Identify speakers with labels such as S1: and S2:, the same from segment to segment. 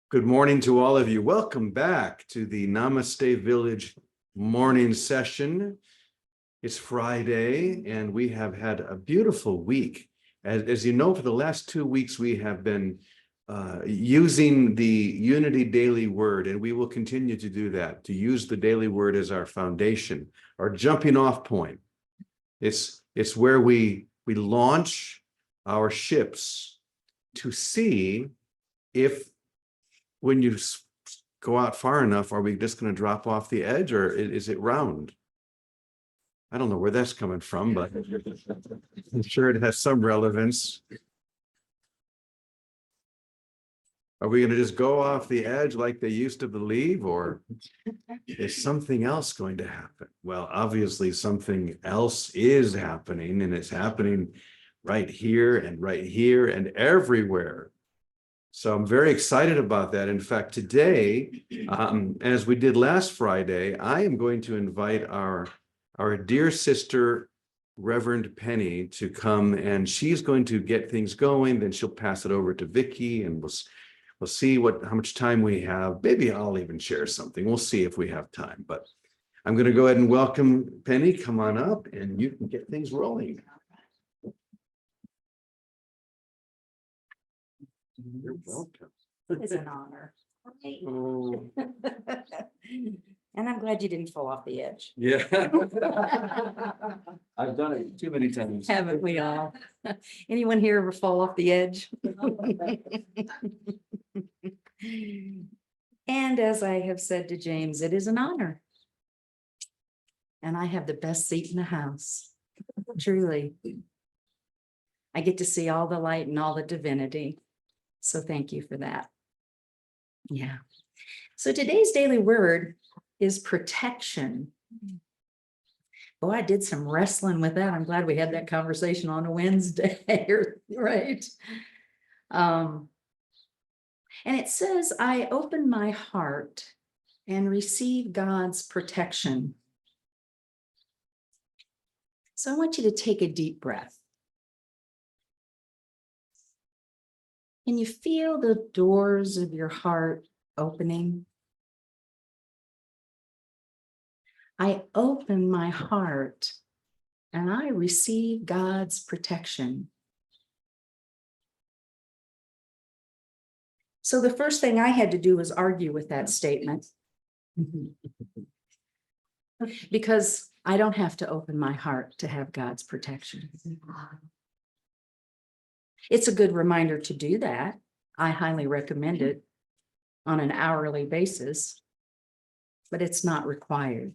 S1: Good morning to all of you. Welcome back to the Namaste Village morning session. It's Friday and we have had a beautiful week. As you know, for the last 2 weeks, we have been using the Unity Daily Word, and we will continue to do that, to use the Daily Word as our foundation, our jumping off point. It's where we launch our ships to see if when you go out far enough, are we just going to drop off the edge, or is it round? I don't know where that's coming from, but I'm sure it has some relevance. Are we going to just go off the edge like they used to believe, or is something else going to happen? Well, obviously something else is happening, and it's happening right here and everywhere. So I'm very excited about that. In fact, today, as we did last Friday, I am going to invite our dear sister, Reverend Penny, to come, and she's going to get things going. Then she'll pass it over to Vicky, and we'll see how much time we have. Maybe I'll even share something. We'll see if we have time. But I'm going to go ahead and welcome Penny. Come on up, and you can get things rolling. You're welcome.
S2: It's an honor.
S1: Oh.
S2: And I'm glad you didn't fall off the edge.
S1: Yeah. I've done it too many times.
S2: Haven't we all? Anyone here ever fall off the edge? And as I have said to James, it is an honor. And I have the best seat in the house. Truly. I get to see all the light and all the divinity. So thank you for that. Yeah. So today's daily word is protection. Oh, I did some wrestling with that. I'm glad we had that conversation on a Wednesday, right? And it says, I open my heart and receive God's protection. So I want you to take a deep breath. Can you feel the doors of your heart opening? I open my heart and I receive God's protection. So the first thing I had to do was argue with that statement. Because I don't have to open my heart to have God's protection. It's a good reminder to do that. I highly recommend it on an hourly basis, but it's not required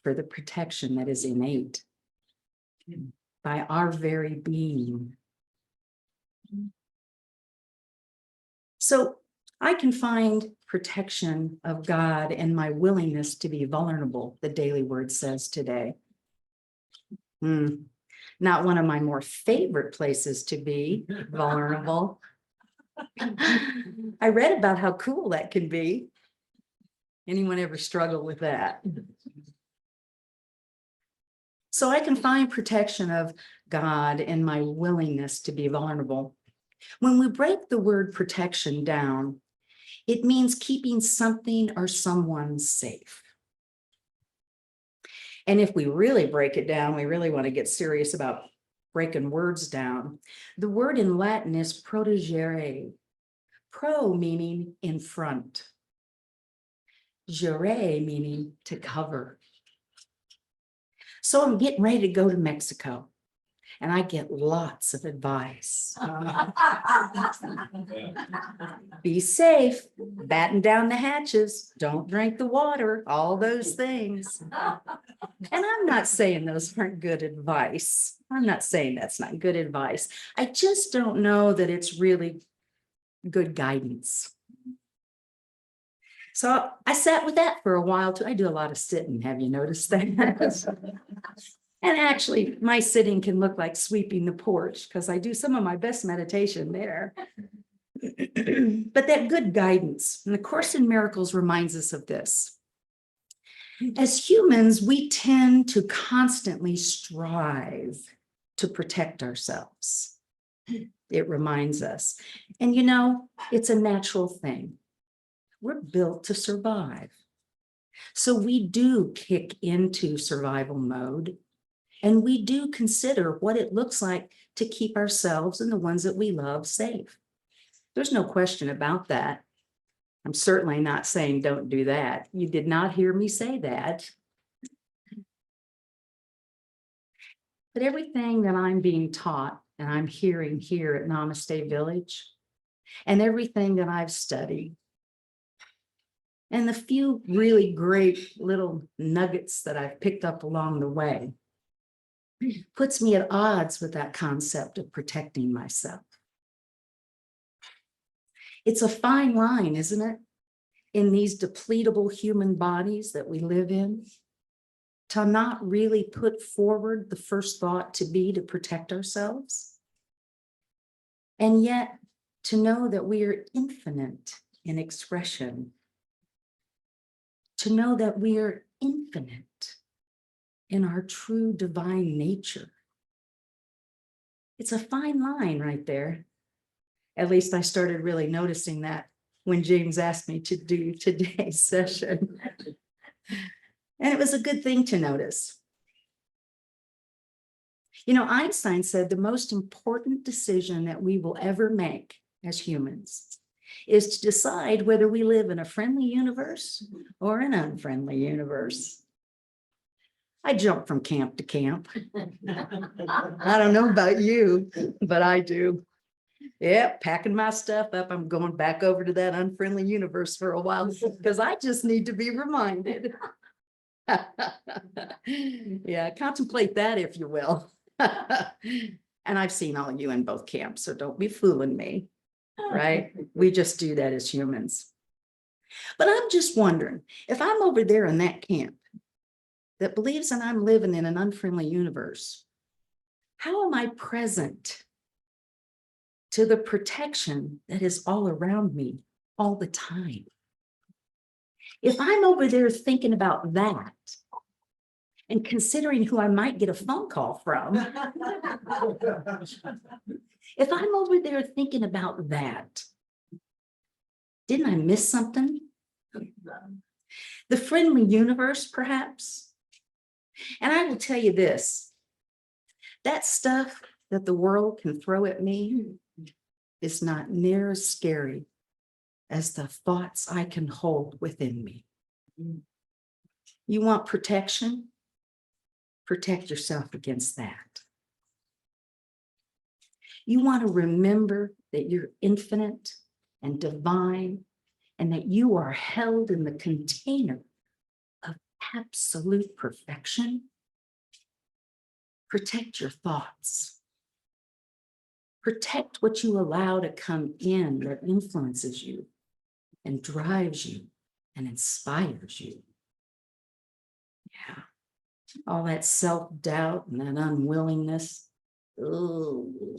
S2: for the protection that is innate by our very being. So I can find protection of God in my willingness to be vulnerable, the daily word says today. Not one of my more favorite places to be vulnerable. I read about how cool that can be. Anyone ever struggle with that? So I can find protection of God in my willingness to be vulnerable. When we break the word protection down, it means keeping something or someone safe. And if we really break it down, we really want to get serious about breaking words down. The word in Latin is protegere. Pro meaning in front. Gere meaning to cover. So I'm getting ready to go to Mexico. And I get lots of advice. Be safe, batten down the hatches, don't drink the water, all those things. And I'm not saying those aren't good advice. I'm not saying that's not good advice. I just don't know that it's really good guidance. So I sat with that for a while too. I do a lot of sitting. Have you noticed that? And actually, my sitting can look like sweeping the porch because I do some of my best meditation there. But that good guidance, and the Course in Miracles reminds us of this. As humans, we tend to constantly strive to protect ourselves. It reminds us. And you know, it's a natural thing. we're built to survive. So we do kick into survival mode, and we do consider what it looks like to keep ourselves and the ones that we love safe. There's no question about that. I'm certainly not saying don't do that. You did not hear me say that. But everything that I'm being taught and I'm hearing here at Namaste Village, and everything that I've studied, and the few really great little nuggets that I've picked up along the way, puts me at odds with that concept of protecting myself. It's a fine line, isn't it? In these depletable human bodies that we live in, to not really put forward the first thought to be to protect ourselves. And yet to know that we are infinite in expression, to know that we are infinite in our true divine nature. It's a fine line right there. At least I started really noticing that when James asked me to do today's session. And it was a good thing to notice. You know, Einstein said the most important decision that we will ever make as humans is to decide whether we live in a friendly universe or an unfriendly universe. I jump from camp to camp. I don't know about you, but I do. Yep, packing my stuff up. I'm going back over to that unfriendly universe for a while because I just need to be reminded. Yeah, contemplate that, if you will. And I've seen all of you in both camps, so don't be fooling me, right? We just do that as humans. But I'm just wondering, if I'm over there in that camp that believes that I'm living in an unfriendly universe, how am I present to the protection that is all around me all the time? If I'm over there thinking about that and considering who I might get a phone call from, if I'm over there thinking about that, didn't I miss something? The friendly universe, perhaps? And I will tell you this, that stuff that the world can throw at me is not near as scary as the thoughts I can hold within me. You want protection? Protect yourself against that. You want to remember that you're infinite and divine, and that you are held in the container of absolute perfection. Protect your thoughts. Protect what you allow to come in that influences you and drives you and inspires you. Yeah. All that self-doubt and that unwillingness. Ooh.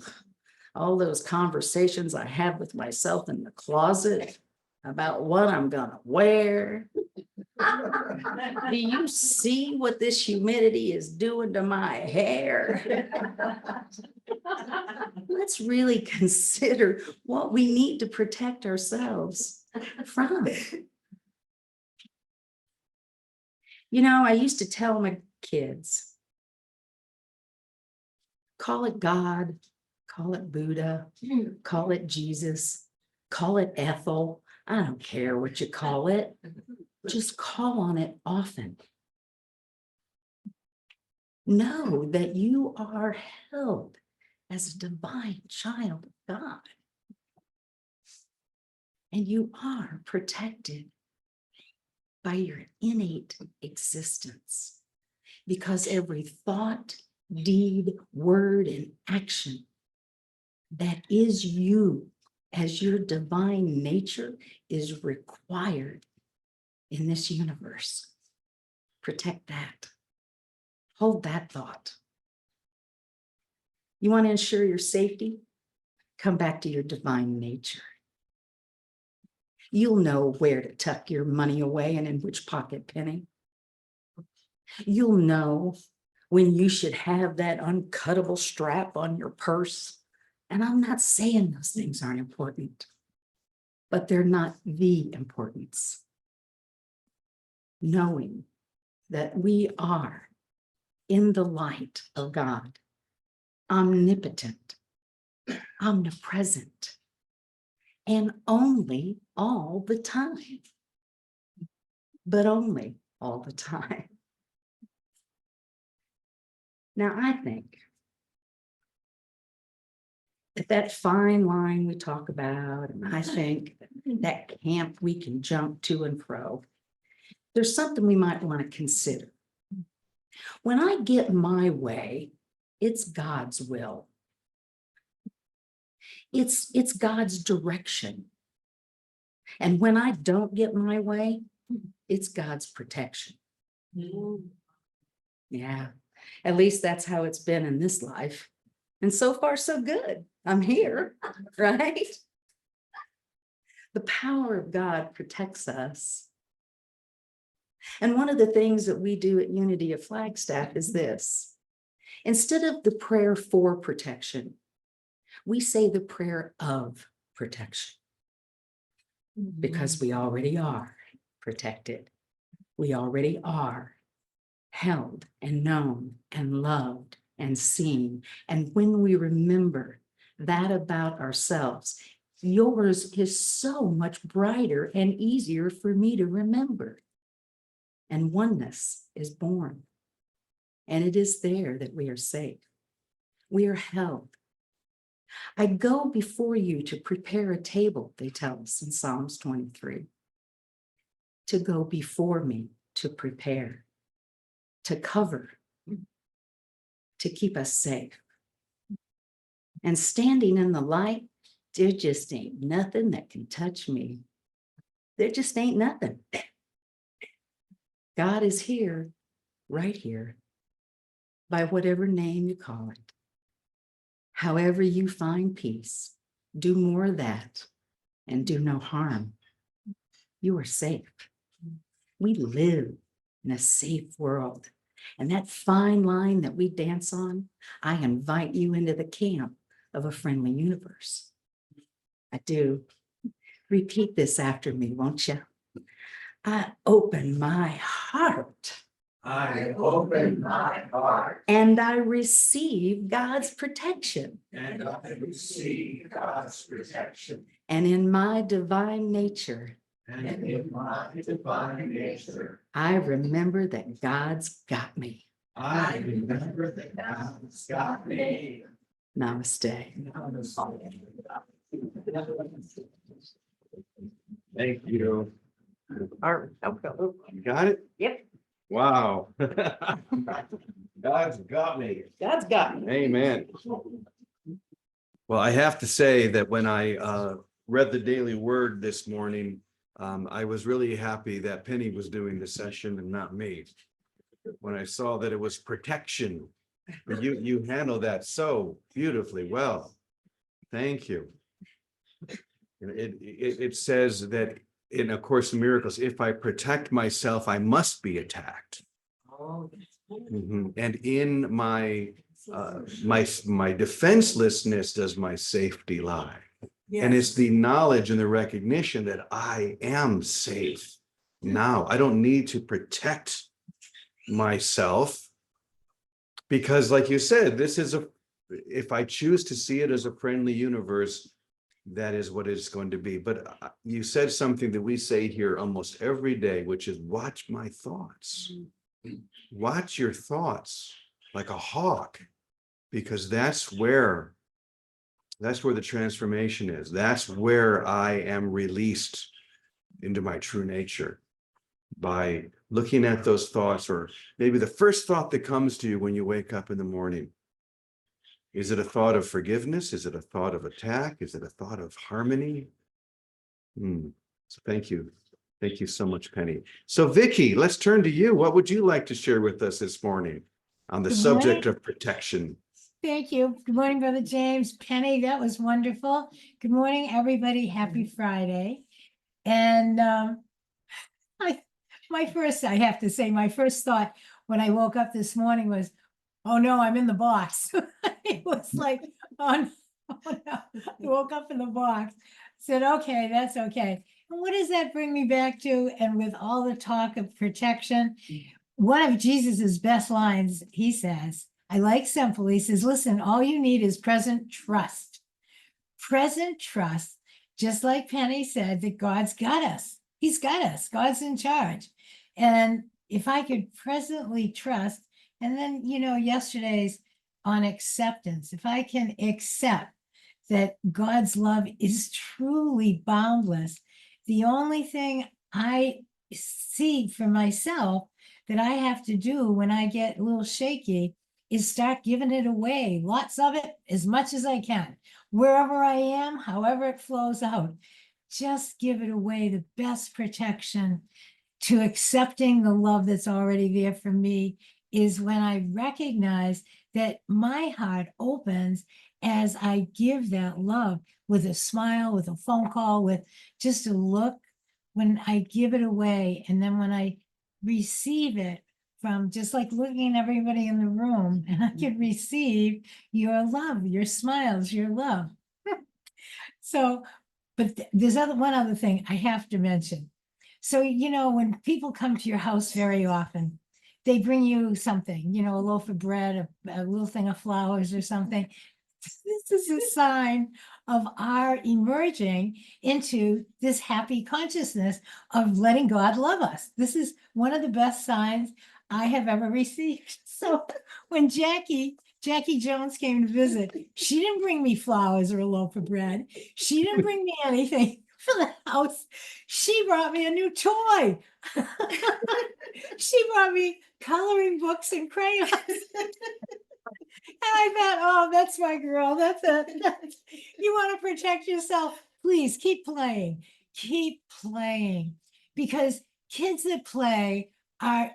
S2: All those conversations I have with myself in the closet about what I'm gonna wear. Do you see what this humidity is doing to my hair? Let's really consider what we need to protect ourselves from. You know, I used to tell my kids, call it God, call it Buddha, call it Jesus, call it Ethel. I don't care what you call it. Just call on it often. Know that you are held as a divine child of God. And you are protected by your innate existence. Because every thought, deed, word, and action that is you as your divine nature is required in this universe. Protect that. Hold that thought. You want to ensure your safety? Come back to your divine nature. You'll know where to tuck your money away and in which pocket penny. You'll know when you should have that uncuttable strap on your purse. And I'm not saying those things aren't important. but they're not the importance. Knowing that we are in the light of God, omnipotent, omnipresent, and only all the time. But only all the time. Now, I think that fine line we talk about, and I think that camp we can jump to and fro, there's something we might want to consider. When I get my way, it's God's will. It's God's direction. And when I don't get my way, it's God's protection. Yeah, at least that's how it's been in this life. And so far, so good. I'm here, right? The power of God protects us. And one of the things that we do at Unity of Flagstaff is this. Instead of the prayer for protection, we say the prayer of protection. Because we already are protected. We already are held and known and loved and seen. And when we remember that about ourselves, yours is so much brighter and easier for me to remember. And oneness is born. And it is there that we are safe. We are held. I go before you to prepare a table, they tell us in Psalms 23. To go before me, to prepare, to cover, to keep us safe. And standing in the light, there just ain't nothing that can touch me. There just ain't nothing. God is here, right here, by whatever name you call it. However you find peace, do more of that and do no harm. You are safe. We live in a safe world. And that fine line that we dance on, I invite you into the camp of a friendly universe. I do. Repeat this after me, won't you? I open my heart.
S3: I open my heart
S2: And I receive God's protection.
S3: and I receive God's protection.
S2: And in my divine nature,
S3: And in my divine nature,
S2: I remember that God's got me.
S3: I remember that God's got me.
S2: Namaste.
S1: Thank you.
S2: Okay.
S1: You got it?
S2: Yep.
S1: Wow. God's got me.
S2: God's got me.
S1: Amen. Well, I have to say that when I read the Daily Word this morning, I was really happy that Penny was doing the session and not me. When I saw that it was protection, you handle that so beautifully well. Thank you. It says that in A Course in Miracles, if I protect myself, I must be attacked. Mhm. And in my defenselessness does my safety lie. And it's the knowledge and the recognition that I am safe now. I don't need to protect myself because, like you said, this is if I choose to see it as a friendly universe, that is what it's going to be. But you said something that we say here almost every day, which is watch my thoughts. Watch your thoughts like a hawk, because that's where the transformation is. That's where I am released into my true nature, by looking at those thoughts, or maybe the first thought that comes to you when you wake up in the morning. Is it a thought of forgiveness? Is it a thought of attack? Is it a thought of harmony? So thank you. Thank you so much, Penny. So Vicky, let's turn to you. What would you like to share with us this morning on the subject of protection?
S4: Thank you. Good morning, Brother James. Penny, that was wonderful. Good morning, everybody. Happy Friday. And I have to say, my first thought when I woke up this morning was, oh no, I'm in the box. It was like, oh no, I woke up in the box. Said, okay, that's okay. And what does that bring me back to? And with all the talk of protection, one of Jesus's best lines, he says, I like simple. He says, listen, all you need is present trust. Present trust, just like Penny said, that God's got us. He's got us. God's in charge. And if I could presently trust, and then, yesterday's on acceptance, if I can accept that God's love is truly boundless, the only thing I see for myself that I have to do when I get a little shaky is start giving it away, lots of it, as much as I can, wherever I am, however it flows out. Just give it away. The best protection to accepting the love that's already there for me is when I recognize that my heart opens as I give that love with a smile, with a phone call, with just a look, when I give it away. And then when I receive it from just like looking at everybody in the room, and I can receive your love, your smiles, your love. So, but there's one other thing I have to mention. So, when people come to your house very often, they bring you something, a loaf of bread, a little thing of flowers or something. This is a sign of our emerging into this happy consciousness of letting God love us. This is one of the best signs I have ever received. So when Jackie Jones came to visit, she didn't bring me flowers or a loaf of bread. She didn't bring me anything for the house. She brought me a new toy. She brought me coloring books and crayons. And I thought, oh, that's my girl. That's it. You want to protect yourself. Please keep playing. Keep playing. Because kids that play are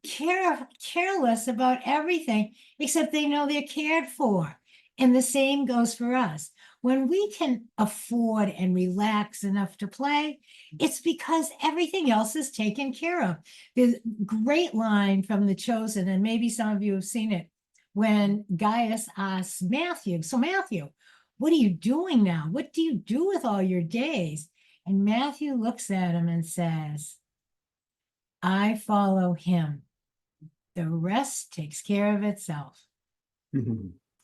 S4: careless about everything, except they know they're cared for. And the same goes for us. When we can afford and relax enough to play, it's because everything else is taken care of. There's a great line from The Chosen, and maybe some of you have seen it, when Gaius asks Matthew, so Matthew, what are you doing now? What do you do with all your days? And Matthew looks at him and says, I follow him. The rest takes care of itself.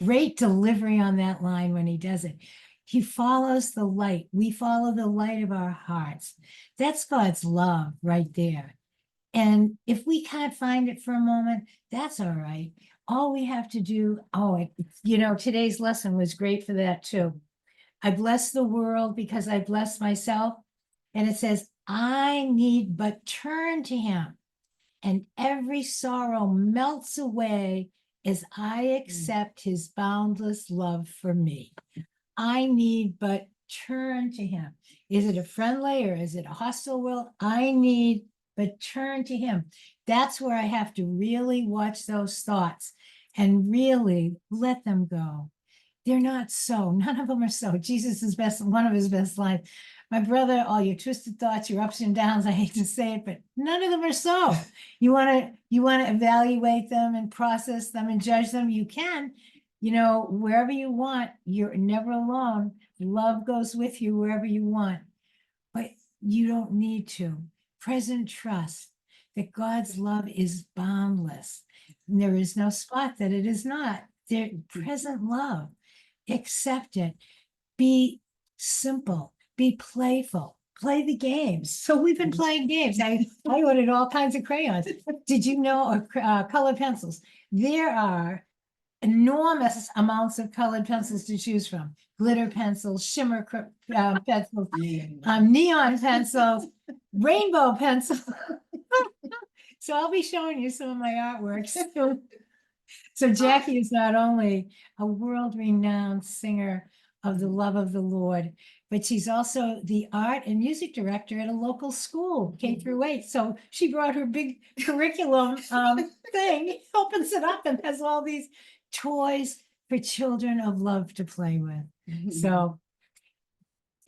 S4: Great delivery on that line when he does it. He follows the light. We follow the light of our hearts. That's God's love right there. And if we can't find it for a moment, that's all right. All we have to do, today's lesson was great for that too. I bless the world because I bless myself. And it says, I need but turn to him, and every sorrow melts away as I accept his boundless love for me. I need but turn to him. Is it a friendly or is it a hostile will? I need but turn to him. That's where I have to really watch those thoughts and really let them go. They're not so. None of them are so. Jesus is one of his best lines. My brother, all your twisted thoughts, your ups and downs, I hate to say it, but none of them are so. You want to evaluate them and process them and judge them, you can. Wherever you want, you're never alone. Love goes with you wherever you want. But you don't need to. Present trust that God's love is boundless. And there is no spot that it is not. There, present love. Accept it. Be simple. Be playful. Play the games. So we've been playing games. I ordered all kinds of crayons. Did you know, colored pencils? There are enormous amounts of colored pencils to choose from. Glitter pencils, shimmer pencils, neon pencils, rainbow pencils. So I'll be showing you some of my artworks. So Jackie is not only a world-renowned singer of the love of the Lord, but she's also the art and music director at a local school, K through 8. So she brought her big curriculum thing, opens it up and has all these toys for children of love to play with. So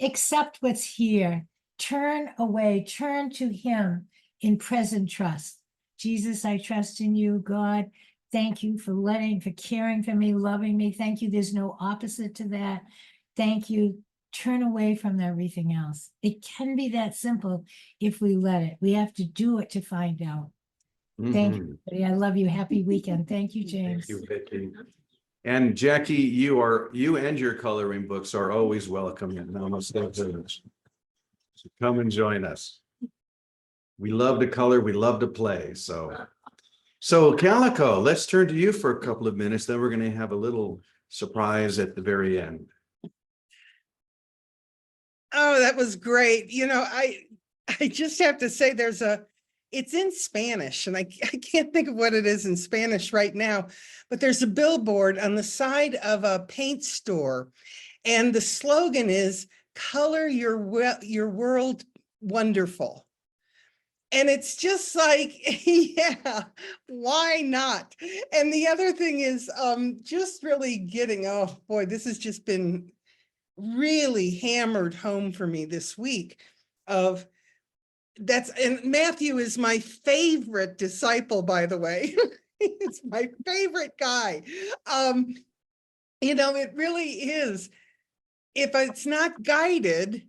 S4: accept what's here, turn away, turn to him in present trust. Jesus, I trust in you. God, thank you for caring for me, loving me. Thank you. There's no opposite to that. Thank you turn away from everything else. It can be that simple if we let it. We have to do it to find out. Thank
S1: Mhm.
S4: you. Everybody. I love you. Happy weekend. Thank you,
S1: Thank
S4: James.
S1: you, Vicky. And Jackie, you and your coloring books are always welcome in Namaste Village. So come and join us. We love to color, we love to play, so Calico, let's turn to you for a couple of minutes, then we're going to have a little surprise at the very end.
S3: Oh, that was great. I just have to say it's in Spanish and I can't think of what it is in Spanish right now, but there's a billboard on the side of a paint store. And the slogan is color your world wonderful. And it's just like, yeah, why not? And the other thing is just really getting, oh boy, this has just been really hammered home for me this week and Matthew is my favorite disciple, by the way. It's my favorite guy. It really is. If it's not guided,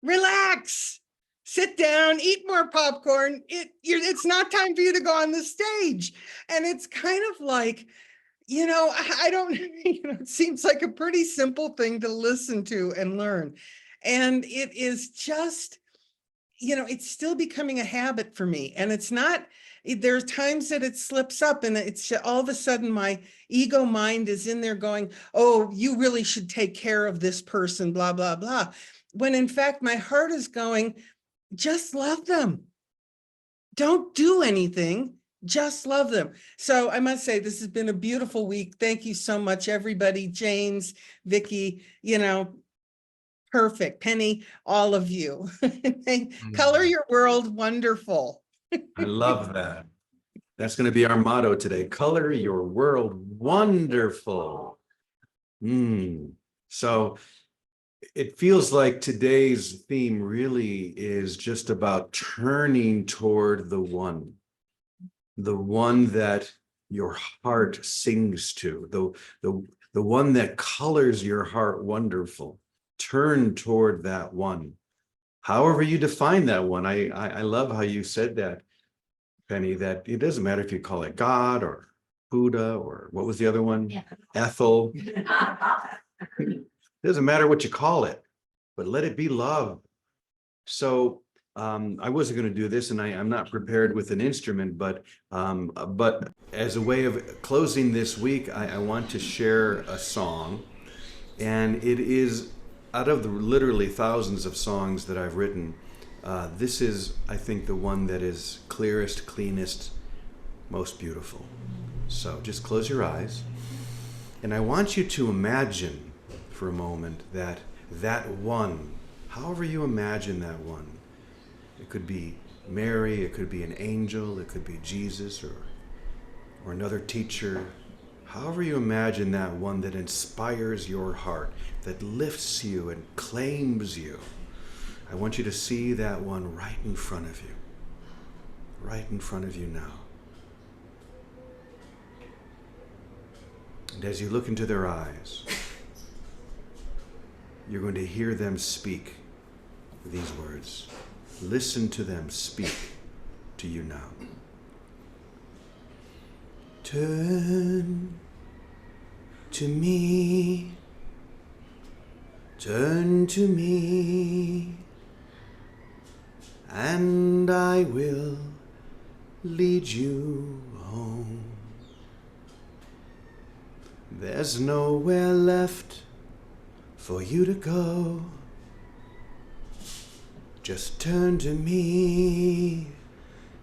S3: relax, sit down, eat more popcorn. It's not time for you to go on the stage. And it's kind of like, I don't, it seems like a pretty simple thing to listen to and learn. And it is just, it's still becoming a habit for me. And it's not, there's times that it slips up and it's all of a sudden my ego mind is in there going, oh, you really should take care of this person, blah, blah, blah. When in fact, my heart is going, just love them. Don't do anything. Just love them. So I must say, this has been a beautiful week. Thank you so much, everybody. James, Vicky, perfect. Penny, all of you. Color your world wonderful.
S1: I love that. That's going to be our motto today. Color your world wonderful. So it feels like today's theme really is just about turning toward the one that your heart sings to, the one that colors your heart wonderful. Turn toward that one. However you define that one. I love how you said that, Penny, that it doesn't matter if you call it God or Buddha or what was the other one?
S2: Yeah.
S1: Ethel. It doesn't matter what you call it, but let it be love. So I wasn't going to do this, and I'm not prepared with an instrument, but as a way of closing this week, I want to share a song, and it is out of the literally thousands of songs that I've written. This is, I think, the one that is clearest, cleanest, most beautiful. So just close your eyes, and I want you to imagine for a moment that one, however you imagine that one. It could be Mary, it could be an angel, it could be Jesus or another teacher. However you imagine that one that inspires your heart, that lifts you and claims you. I want you to see that one right in front of you. Right in front of you now. And as you look into their eyes, you're going to hear them speak these words. Listen to them speak to you now. Turn to me, turn to me, and I will lead you home. There's nowhere left for you to go. Just turn to me,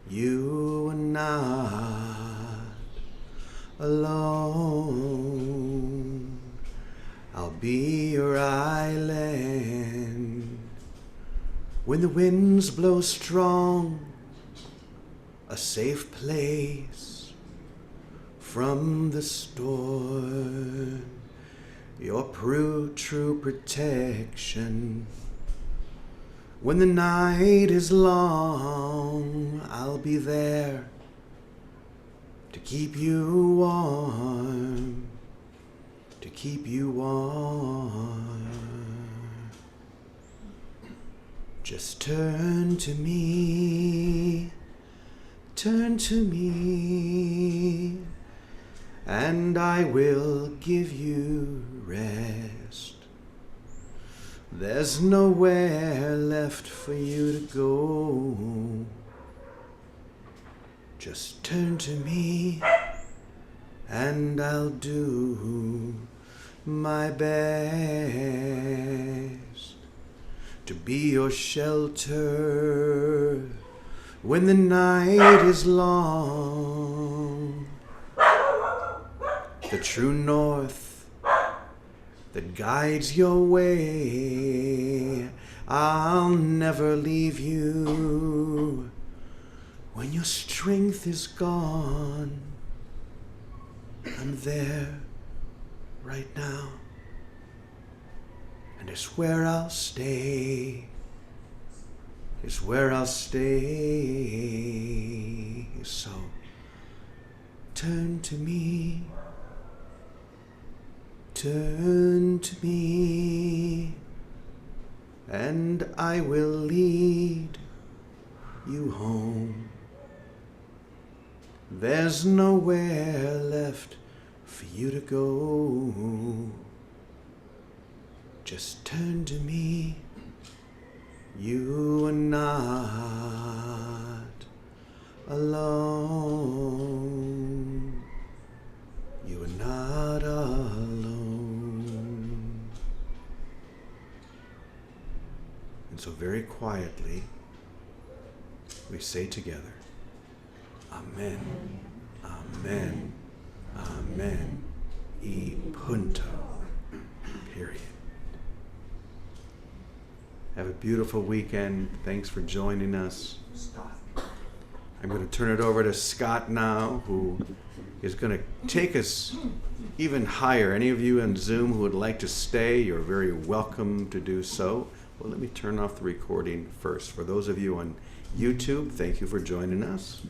S1: you are not alone. I'll be your island. When the winds blow strong, a safe place from the storm, your true protection. When the night is long, I'll be there to keep you warm, to keep you warm. Just turn to me, and I will give you rest. There's nowhere left for you to go. Just turn to me, and I'll do my best to be your shelter when the night is long. The true north that guides your way. I'll never leave you when your strength is gone. I'm there right now, and it's where I'll stay. It's where I'll stay. So turn to me, and I will lead you home. There's nowhere left for you to go. Just turn to me. You are not alone. You are not alone. And so very quietly, we say together, Amen, Amen, Amen, e punto, period. Have a beautiful weekend. Thanks for joining us. I'm going to turn it over to Scott now, who is going to take us even higher. Any of you on Zoom who would like to stay, you're very welcome to do so. Well, let me turn off the recording first. For those of you on YouTube, thank you for joining us.